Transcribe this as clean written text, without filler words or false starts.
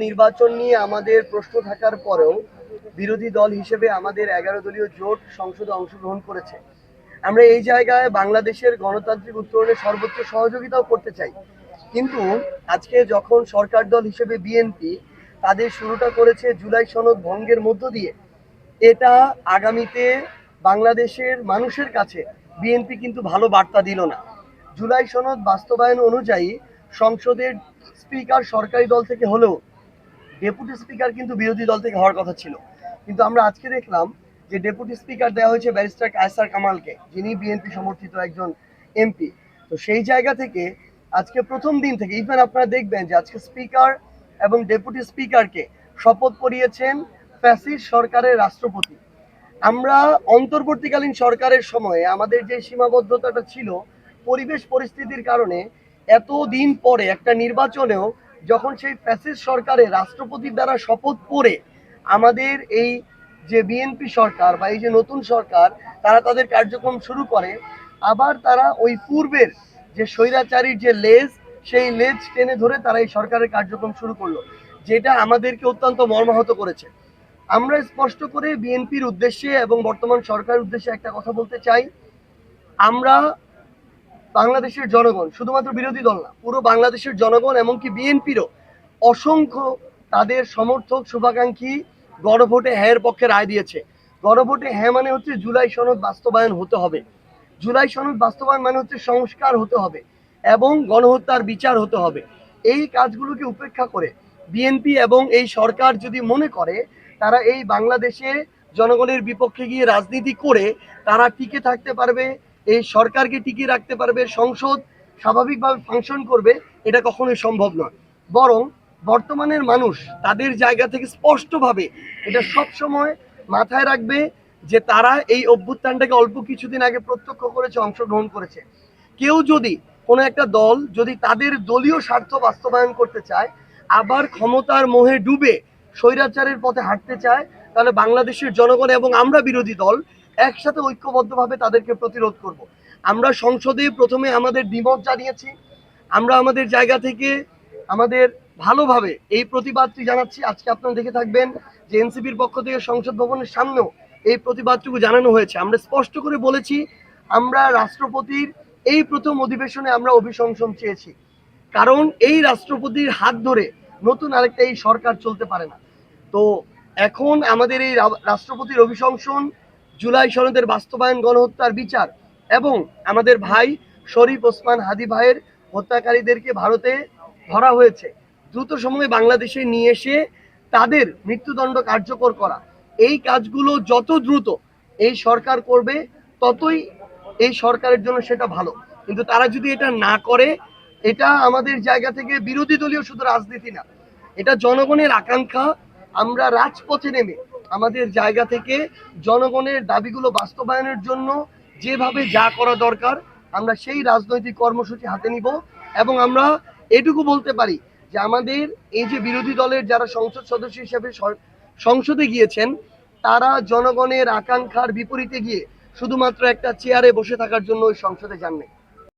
নির্বাচন নিয়ে আমাদের প্রশ্ন থাকার পরেও বিরোধী দল হিসেবে আমাদের 11 দলীয় জোট সংসদে অংশগ্রহণ করেছে। আমরা এই জায়গায় বাংলাদেশের গণতান্ত্রিক উত্তরণে সর্বোচ্চ সহযোগিতাও করতে চাই, কিন্তু আজকে যখন সরকার দল হিসেবে বিএনপি তাদের শুরুটা করেছে জুলাই সনদ ভঙ্গের মধ্য দিয়ে, এটা আগামীতে বাংলাদেশের মানুষের কাছে বিএনপি কিন্তু ভালো বার্তা দিল না। জুলাই সনদ বাস্তবায়ন অনুযায়ী সংসদের স্পিকার সরকারি দল থেকে হলেও ডেপুটি স্পিকার কিন্তু বিরোধী দল থেকে হওয়ার কথা ছিল, কিন্তু আমরা আজকে দেখলাম যে ডেপুটি স্পিকার দেওয়া হয়েছে ব্যারিস্টার কায়সার কামালকে, যিনি বিএনপি সমর্থিত একজন এমপি। তো সেই জায়গা থেকে আজকে প্রথম দিন থেকে ইভেন আপনারা দেখবেন যে আজকে স্পিকার এবং ডেপুটি স্পিকারকে শপথ পড়িয়েছেন ফ্যাসিস্ট সরকারের রাষ্ট্রপতি। আমরা অন্তর্বর্তীকালীন সরকারের সময়ে আমাদের যে সীমাবদ্ধতাটা ছিল পরিবেশ পরিস্থিতির কারণে, এতদিন পরে একটা নির্বাচনেও যখন সেই ফ্যাসিস্ট সরকারের রাষ্ট্রপতির দ্বারা শপথ পড়ে আমাদের এই যে বিএনপি সরকার বা এই যে নতুন সরকার তারা তাদের কার্যক্রম শুরু করে, আবার তারা ওই পূর্বের যে স্বৈরাচারীর যে লেজ, সেই লেজ টেনে ধরে তারা এই সরকারের কার্যক্রম শুরু করলো, যেটা আমাদেরকে অত্যন্ত মর্মাহত করেছে। আমরা স্পষ্ট করে বিএনপির উদ্দেশ্যে এবং বর্তমান সরকারের উদ্দেশ্যে একটা কথা বলতে চাই, আমরা বাংলাদেশের জনগণ, শুধুমাত্র বিরোধী দল না, পুরো বাংলাদেশের জনগণ এমনকি বিএনপিরও অসংখ্য তাদের সমর্থক শুভাকাঙ্ক্ষী গণভোটে হ্যাঁর পক্ষে রায় দিয়েছে। গণভোটে হ্যাঁ মানে হচ্ছে জুলাই সনদ বাস্তবায়ন হতে হবে। জুলাই সনদ বাস্তবায়ন মানে হচ্ছে সংস্কার হতে হবে এবং গণহত্যার বিচার হতে হবে। এই কাজগুলোকে উপেক্ষা করে বিএনপি এবং এই সরকার যদি মনে করে তারা এই বাংলাদেশে জনগণের বিপক্ষে গিয়ে রাজনীতি করে তারা টিকে থাকতে পারবে, এই সরকারকে টিকিয়ে রাখতে পারবে, সংসদ স্বাভাবিকভাবে ফাংশন করবে, এটা কখনোই সম্ভব নয়। বরং বর্তমানের মানুষ তাদের জায়গা থেকে স্পষ্টভাবে এটা সবসময় মাথায় রাখবে যে তারা এই অভ্যুত্থানটাকে অল্প কিছুদিন আগে প্রত্যক্ষ করেছে, অংশগ্রহণ করেছে। কেউ যদি কোনো একটা দল যদি তাদের দলীয় স্বার্থ বাস্তবায়ন করতে চায়, আবার ক্ষমতার মোহে ডুবে স্বৈরাচারের পথে হাঁটতে চায়, তাহলে বাংলাদেশের জনগণ এবং আমরা বিরোধী দল একসাথে ঐক্যবদ্ধভাবে তাদেরকে প্রতিরোধ করব। আমরা সংসদে প্রথমে আমাদের দ্বিমত জানিয়েছি, আমরা আমাদের জায়গা থেকে আমাদের ভালোভাবে এই প্রতিবাদটি জানাচ্ছি। আজকে আপনারা দেখে থাকবেন যে এনসিপির পক্ষ থেকে সংসদ ভবনের সামনেও এই প্রতিবাদটুকু জানানো হয়েছে। আমরা স্পষ্ট করে বলেছি আমরা রাষ্ট্রপতির এই প্রথম অধিবেশনে আমরা অভিশংসন চেয়েছি, কারণ এই রাষ্ট্রপতির হাত ধরে নতুন আরেকটা এই সরকার চলতে পারে না। তো এখন আমাদের এই রাষ্ট্রপতির অভিশংসন, জুলাই সনদের বাস্তবায়ন, গণহত্যার বিচার এবং আমাদের ভাই শরীফ ওসমান হাদি ভাইয়ের হত্যাকারীদেরকে ভারতে ধরা হয়েছে, দ্রুত সময়ে বাংলাদেশে নিয়ে এসে তাদের মৃত্যুদণ্ড কার্যকর করা, এই কাজগুলো যত দ্রুত এই সরকার করবে ততই এই সরকারের জন্য সেটা ভালো। কিন্তু তারা যদি এটা না করে, এটা আমাদের জায়গা থেকে বিরোধী দলীয় শুধু রাজনীতি না, এটা জনগণের আকাঙ্ক্ষা। আমরা রাজপথে নেমে আমাদের জায়গা থেকে জনগণের দাবিগুলো বাস্তবায়নের জন্য যেভাবে যা করা দরকার আমরা সেই রাজনৈতিক কর্মসূচি হাতে নিব। এবং আমরা এটুকু বলতে পারি যে আমাদের এই যে বিরোধী দলের যারা সংসদ সদস্য হিসেবে সংসদে গিয়েছেন, তারা জনগণের আকাঙ্ক্ষার বিপরীতে গিয়ে শুধুমাত্র একটা চেয়ারে বসে থাকার জন্য ওই সংসদে যাননি।